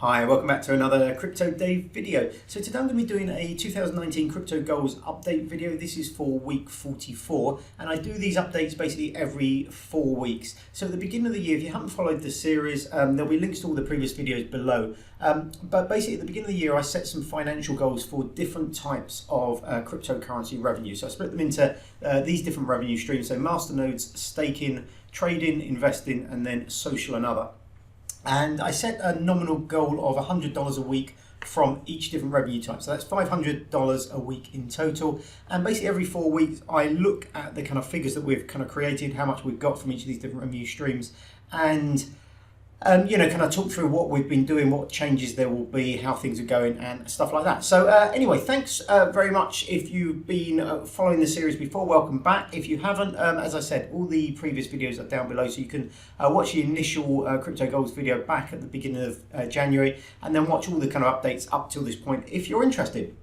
Hi, welcome back to another Crypto Dave video. So today I'm going to be doing a 2019 crypto goals update video. This is for week 44 and I do these updates basically every 4 weeks. So at the beginning of the year, if you haven't followed the series, there'll be links to all the previous videos below. But basically at the beginning of the year, I set some financial goals for different types of cryptocurrency revenue. So I split them into these different revenue streams. So masternodes, staking, trading, investing, and then social and other. And I set a nominal goal of $100 a week from each different revenue type. So that's $500 a week in total. And basically every 4 weeks, I look at the kind of figures that we've kind of created, how much we've got from each of these different revenue streams, and kind of talk through what we've been doing, what changes there will be, how things are going, and stuff like that. So anyway, thanks very much. If you've been following the series before, welcome back. If you haven't, as I said, all the previous videos are down below, so you can watch the initial crypto goals video back at the beginning of January, and then watch all the kind of updates up till this point if you're interested.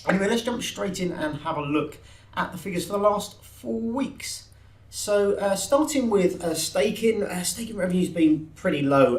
Anyway, let's jump straight in and have a look at the figures for the last 4 weeks. So starting with staking revenue's been pretty low.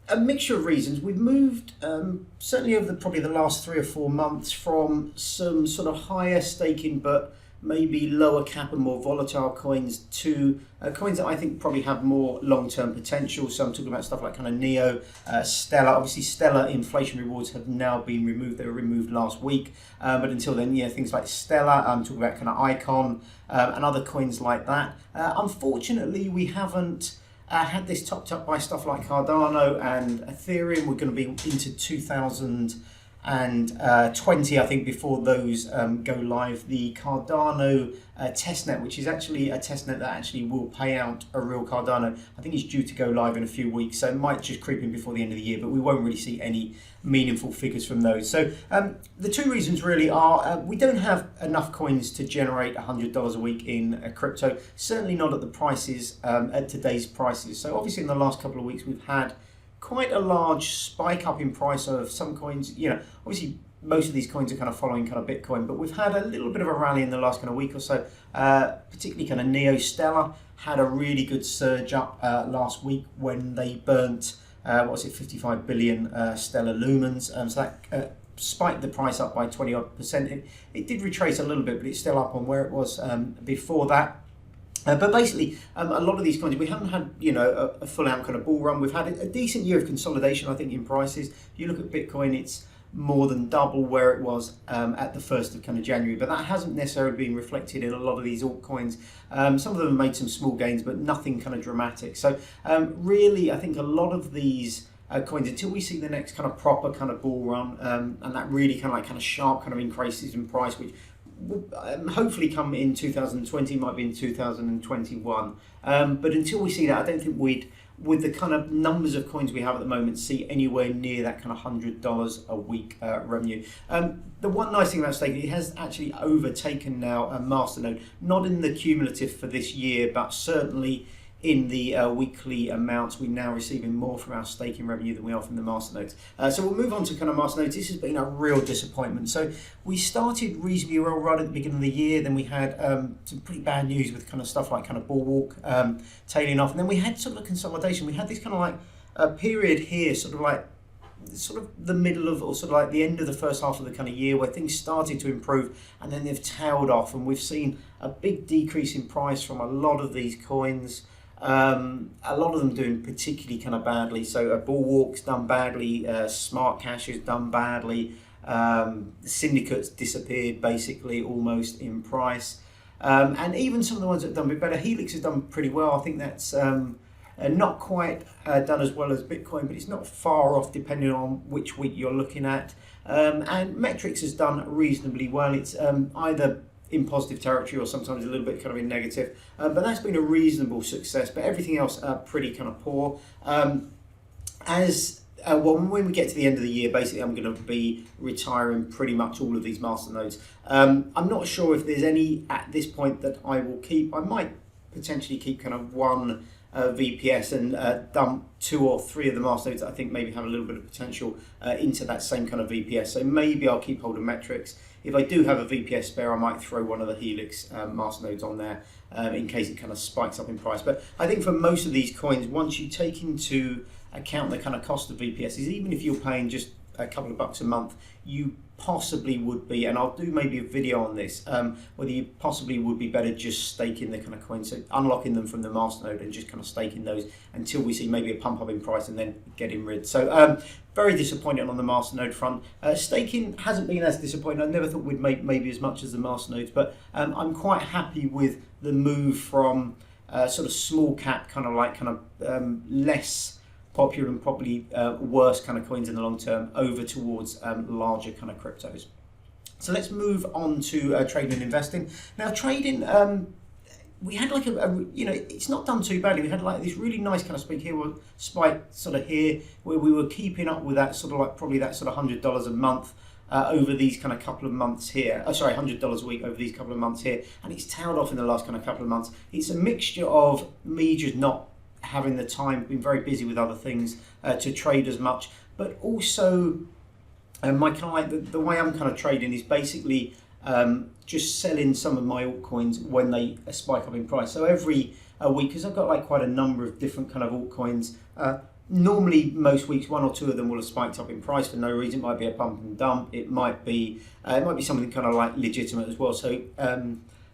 A mixture of reasons. We've moved certainly over probably the last 3 or 4 months from some sort of higher staking but maybe lower cap and more volatile coins to coins that I think probably have more long-term potential. So I'm talking about stuff like kind of Neo, Stellar. Obviously Stellar inflation rewards have now been removed. They were removed last week. But until then, things like Stellar, I'm talking about kind of Icon and other coins like that. Unfortunately, we haven't had this topped up by stuff like Cardano and Ethereum. We're going to be into 2020, I think, before those go live. The Cardano testnet, which is actually a testnet that actually will pay out a real Cardano, I think is due to go live in a few weeks, so it might just creep in before the end of the year, but we won't really see any meaningful figures from those. So the two reasons really are we don't have enough coins to generate $100 a week in crypto, certainly not at the prices, at today's prices. So obviously in the last couple of weeks we've had quite a large spike up in price of some coins. Obviously most of these coins are kind of following kind of Bitcoin, but we've had a little bit of a rally in the last kind of week or so. Particularly kind of Neo Stellar had a really good surge up last week when they burnt 55 billion stellar lumens. So that spiked the price up by 20-odd%. It did retrace a little bit, but it's still up on where it was before that. But basically, a lot of these coins, we haven't had, a full-out kind of bull run. We've had a decent year of consolidation, I think, in prices. If you look at Bitcoin, it's more than double where it was at the 1st of kind of January. But that hasn't necessarily been reflected in a lot of these altcoins. Some of them have made some small gains, but nothing kind of dramatic. So really, I think a lot of these coins, until we see the next kind of proper kind of bull run, and that really kind of sharp kind of increases in price, which will hopefully come in 2020, might be in 2021. But until we see that, I don't think we'd, with the kind of numbers of coins we have at the moment, see anywhere near that kind of $100 a week revenue. The one nice thing about staking, it has actually overtaken now a masternode, not in the cumulative for this year, but certainly in the weekly amounts. We're now receiving more from our staking revenue than we are from the masternodes. So we'll move on to kind of masternodes. This has been a real disappointment. So we started reasonably well right at the beginning of the year. Then we had some pretty bad news with kind of stuff like kind of Bulwark tailing off. And then we had sort of a consolidation. We had this kind of like a period here, sort of the middle of, or sort of like the end of the first half of the kind of year, where things started to improve and then they've tailed off. And we've seen a big decrease in price from a lot of these coins. A lot of them doing particularly kind of badly. So Bulwark's done badly, Smart Cash has done badly, Syndicate's disappeared basically almost in price, and even some of the ones that have done a bit better. Helix has done pretty well. I think that's not quite done as well as Bitcoin, but it's not far off depending on which week you're looking at. And Metrics has done reasonably well. It's either in positive territory or sometimes a little bit kind of in negative, but that's been a reasonable success. But everything else pretty kind of poor. When we get to the end of the year, basically I'm going to be retiring pretty much all of these masternodes. I'm not sure if there's any at this point that I will keep. I might potentially keep kind of one VPS and dump 2 or 3 of the masternodes that I think maybe have a little bit of potential into that same kind of VPS. So maybe I'll keep hold of Metrics. if I do have a VPS spare, I might throw one of the Helix masternodes on there in case it kind of spikes up in price. But I think for most of these coins, once you take into account the kind of cost of VPSs, even if you're paying just a couple of bucks a month, you possibly would be, and I'll do maybe a video on this, whether you possibly would be better just staking the kind of coins, so unlocking them from the masternode and just kind of staking those until we see maybe a pump up in price and then getting rid. So very disappointed on the masternode front. Staking hasn't been as disappointing. I never thought we'd make maybe as much as the masternodes, but I'm quite happy with the move from sort of small cap, kind of less popular and probably worse kind of coins in the long term over towards larger kind of cryptos. So let's move on to trading and investing. Now trading, we had like it's not done too badly. We had like this really nice kind of spike sort of here where we were keeping up with that sort of like probably that sort of $100 a month over these kind of couple of months here. $100 a week over these couple of months here, and it's tailed off in the last kind of couple of months. It's a mixture of me just not having the time, been very busy with other things to trade as much, but also my kind of like the way I'm kind of trading is basically just selling some of my altcoins when they spike up in price. So every week, because I've got like quite a number of different kind of altcoins, normally most weeks 1 or 2 of them will have spiked up in price for no reason. It might be a pump and dump, it might be something kind of like legitimate as well. So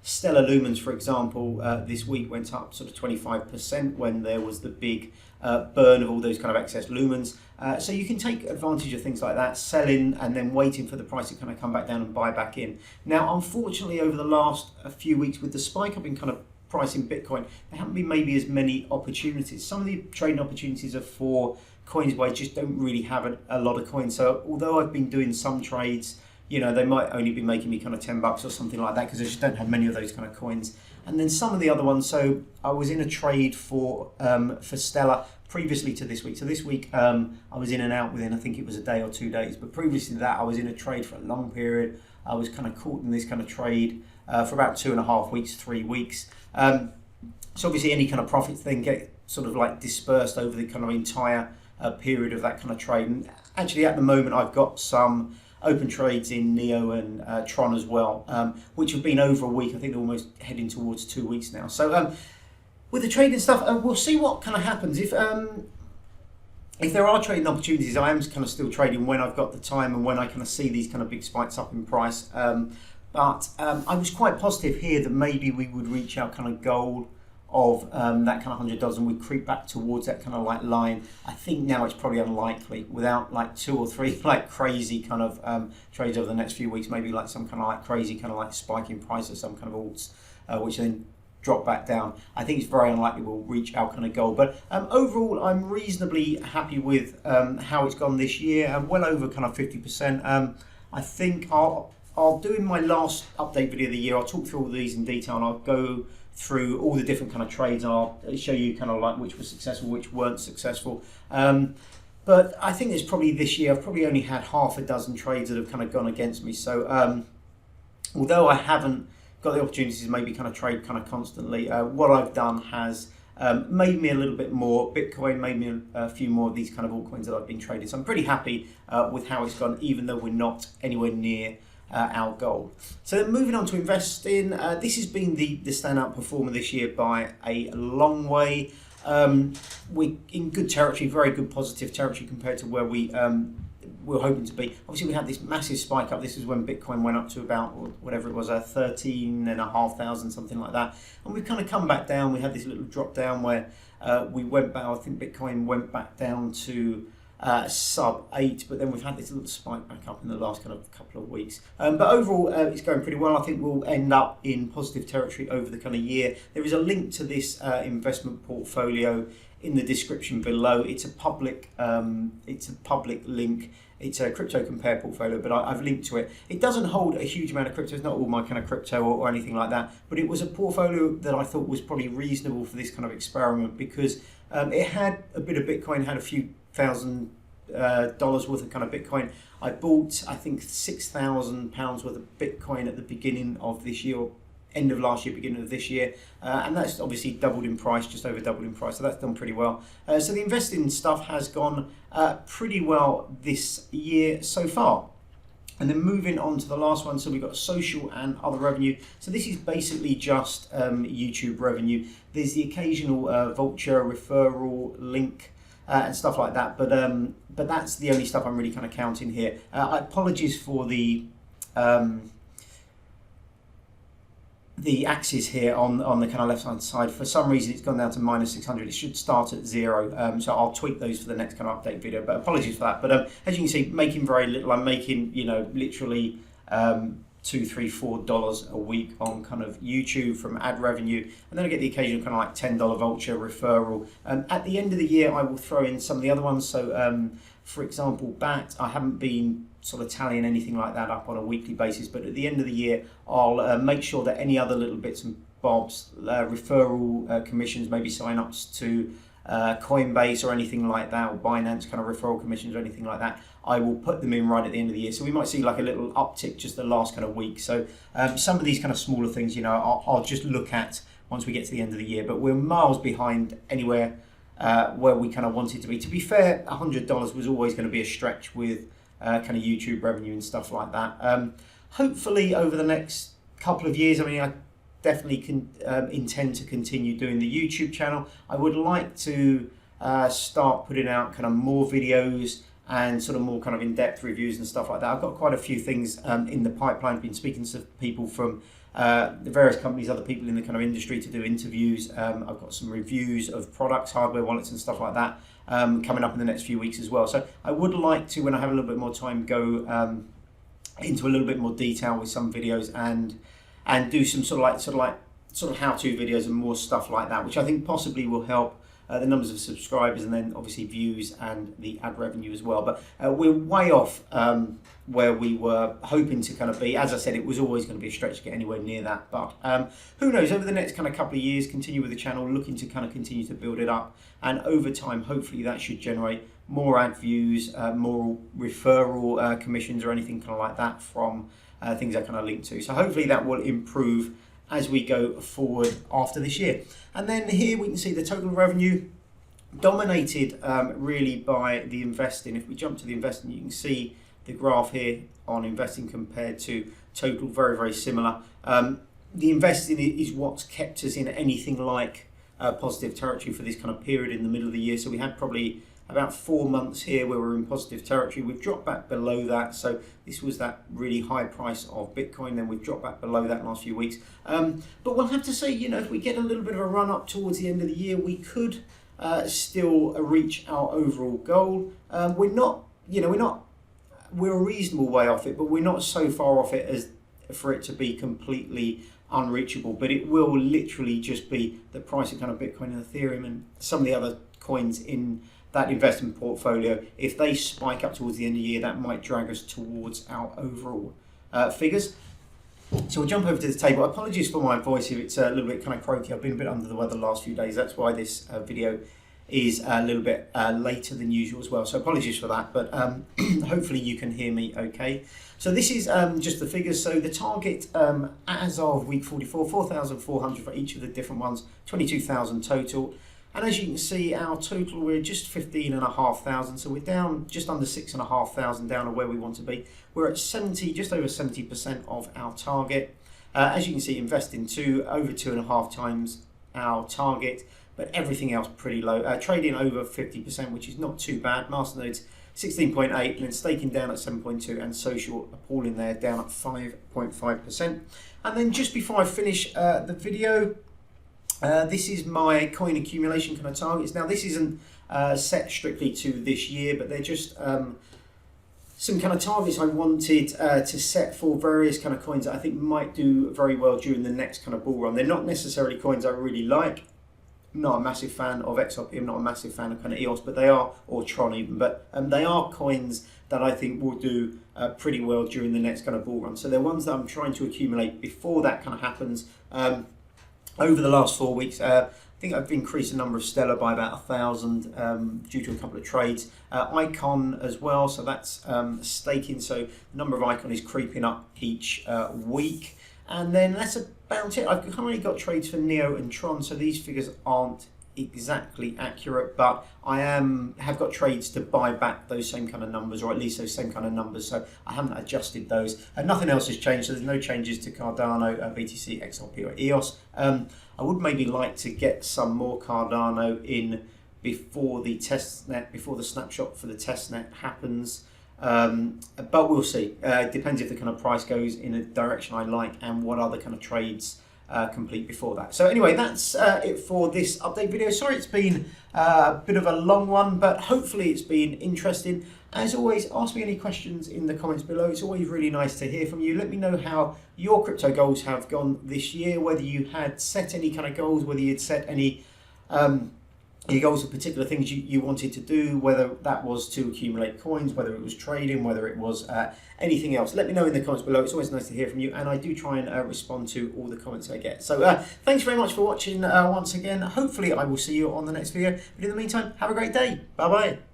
Stellar Lumens, for example, this week went up sort of 25% when there was the big burn of all those kind of excess lumens. So you can take advantage of things like that, selling and then waiting for the price to kind of come back down and buy back in. Now, unfortunately, over the last few weeks with the spike up in kind of price in Bitcoin, there haven't been maybe as many opportunities. Some of the trading opportunities are for coins where I just don't really have a lot of coins. So although I've been doing some trades, they might only be making me kind of $10 or something like that because I just don't have many of those kind of coins. And then some of the other ones, so I was in a trade for Stellar previously to this week. So this week I was in and out within, I think it was a day or 2 days, but previously to that I was in a trade for a long period. I was kind of caught in this kind of trade for about 2.5 weeks, 3 weeks. So obviously any kind of profits then get sort of like dispersed over the kind of entire period of that kind of trade. And actually at the moment I've got some open trades in Neo and Tron as well, which have been over a week. I think they're almost heading towards 2 weeks now. So with the trading stuff, we'll see what kind of happens. If there are trading opportunities, I am kind of still trading when I've got the time and when I kind of see these kind of big spikes up in price. But I was quite positive here that maybe we would reach out kind of goal of that kind of $100 and we creep back towards that kind of like line. I think now it's probably unlikely without like 2 or 3 like crazy kind of trades over the next few weeks, maybe like some kind of like crazy kind of like spike in price of some kind of alts, which then drop back down. I think it's very unlikely we'll reach our kind of goal. But overall, I'm reasonably happy with how it's gone this year. Well over kind of 50%. I think I'll do in my last update video of the year, I'll talk through all these in detail and I'll go through all the different kind of trades. I'll show you kind of like which were successful, which weren't successful. But I think there's probably this year, I've probably only had half a dozen trades that have kind of gone against me. So although I haven't got the opportunities to maybe kind of trade kind of constantly, what I've done has made me a little bit more Bitcoin, made me a few more of these kind of altcoins that I've been trading. So I'm pretty happy with how it's gone, even though we're not anywhere near our goal. So then moving on to investing, this has been the standout performer this year by a long way. We're in good territory, very good positive territory compared to where we were hoping to be. Obviously we had this massive spike up. This is when Bitcoin went up to about whatever it was, 13,500, something like that. And we've kind of come back down. We had this little drop down where we went back, I think Bitcoin went back down to sub 8, but then we've had this little spike back up in the last kind of couple of weeks. But overall, it's going pretty well. I think we'll end up in positive territory over the kind of year. There is a link to this investment portfolio in the description below. It's a public link. It's a crypto compare portfolio, but I've linked to it. It doesn't hold a huge amount of crypto. It's not all my kind of crypto or anything like that, but it was a portfolio that I thought was probably reasonable for this kind of experiment because it had a bit of Bitcoin, had a few $1,000 worth of kind of Bitcoin. I bought, I think, £6,000 worth of Bitcoin at the beginning of this year, or end of last year, beginning of this year, and that's obviously doubled in price, just over doubled in price, so that's done pretty well. So the investing stuff has gone pretty well this year so far. And then moving on to the last one, so we've got social and other revenue. So this is basically just YouTube revenue. There's the occasional vulture, referral, link, and stuff like that. But that's the only stuff I'm really kind of counting here. Apologies for the axis here on the kind of left hand side. For some reason it's gone down to -600. It should start at 0, so I'll tweak those for the next kind of update video, but apologies for that. But as you can see, making very little. I'm making, you know, literally $2, $3, $4 a week on kind of YouTube from ad revenue, and then I get the occasional kind of like $10 vulture, referral. At the end of the year I will throw in some of the other ones. So for example, BAT, I haven't been sort of tallying anything like that up on a weekly basis, but at the end of the year I'll make sure that any other little bits and bobs, referral commissions, maybe sign-ups to Coinbase or anything like that, or Binance kind of referral commissions or anything like that, I will put them in right at the end of the year. So we might see like a little uptick just the last kind of week. So some of these kind of smaller things, you know, I'll just look at once we get to the end of the year, but we're miles behind anywhere where we kind of wanted to be. To be fair, $100 was always going to be a stretch with kind of YouTube revenue and stuff like that. Hopefully over the next couple of years, I mean, I definitely can intend to continue doing the YouTube channel. I would like to start putting out kind of more videos and sort of more kind of in-depth reviews and stuff like that. I've got quite a few things in the pipeline. I've been speaking to people from the various companies, other people in the kind of industry, to do interviews. I've got some reviews of products, hardware wallets and stuff like that coming up in the next few weeks as well. So I would like to, when I have a little bit more time, go into a little bit more detail with some videos and do some sort of how-to videos and more stuff like that, which I think possibly will help the numbers of subscribers and then obviously views and the ad revenue as well. But we're way off where we were hoping to kind of be. As I said, it was always going to be a stretch to get anywhere near that. But who knows, over the next kind of couple of years, continue with the channel, looking to kind of continue to build it up. And over time, hopefully that should generate more ad views, more referral commissions or anything kind of like that from things I kind of link to. So hopefully that will improve as we go forward after this year. And then here we can see the total revenue dominated really by the investing. If we jump to the investing, you can see the graph here on investing compared to total, very, very similar. The investing is what's kept us in anything like positive territory for this kind of period in the middle of the year. So we had probably about 4 months here where we're in positive territory. We've dropped back below that. So this was that really high price of Bitcoin. Then we've dropped back below that in the last few weeks. But we'll have to say, you know, if we get a little bit of a run up towards the end of the year, we could still reach our overall goal. We're a reasonable way off it, but we're not so far off it as for it to be completely unreachable. But it will literally just be the price of kind of Bitcoin and Ethereum and some of the other coins in that investment portfolio. If they spike up towards the end of the year, that might drag us towards our overall figures. So we'll jump over to the table. Apologies for my voice if it's a little bit kind of croaky. I've been a bit under the weather the last few days. That's why this video is a little bit later than usual as well. So apologies for that, but hopefully you can hear me okay. So this is just the figures. So the target as of week 44, 4,400 for each of the different ones, 22,000 total. And as you can see, our total, we're just 15,500. So we're down just under 6,500 down to where we want to be. We're at 70, just over 70% of our target. As you can see, investing over 2.5 times our target, but everything else pretty low. Trading over 50%, which is not too bad. Masternodes 16.8, and then staking down at 7.2, and social appalling there, down at 5.5%. And then just before I finish the video, this is my coin accumulation kind of targets. Now this isn't set strictly to this year, but they're just some kind of targets I wanted to set for various kind of coins that I think might do very well during the next kind of bull run. They're not necessarily coins I really like. I'm not a massive fan of XRP, I'm not a massive fan of kind of EOS, but they are, or Tron even, but they are coins that I think will do pretty well during the next kind of bull run. So they're ones that I'm trying to accumulate before that kind of happens. Over the last 4 weeks, I think I've increased the number of Stellar by about 1,000 due to a couple of trades. Icon as well, so that's staking, so the number of Icon is creeping up each week. And then that's about it. I've currently got trades for Neo and Tron, so these figures aren't exactly accurate, but I have got trades to buy back those same kind of numbers, or at least those same kind of numbers, so I haven't adjusted those, and nothing else has changed, so there's no changes to Cardano, BTC, XRP or EOS. I would maybe like to get some more Cardano in before the testnet, before the snapshot for the testnet happens. But we'll see. It depends if the kind of price goes in a direction I like and what other kind of trades complete before that. So anyway, that's it for this update video. Sorry it's been a bit of a long one, but hopefully it's been interesting. As always, ask me any questions in the comments below. It's always really nice to hear from you. Let me know how your crypto goals have gone this year, whether you had set any kind of goals, whether you'd set any your goals of particular things you wanted to do, whether that was to accumulate coins, whether it was trading, whether it was anything else. Let me know in the comments below. It's always nice to hear from you, and I do try and respond to all the comments I get. So thanks very much for watching once again. Hopefully I will see you on the next video, but in the meantime, have a great day. Bye bye.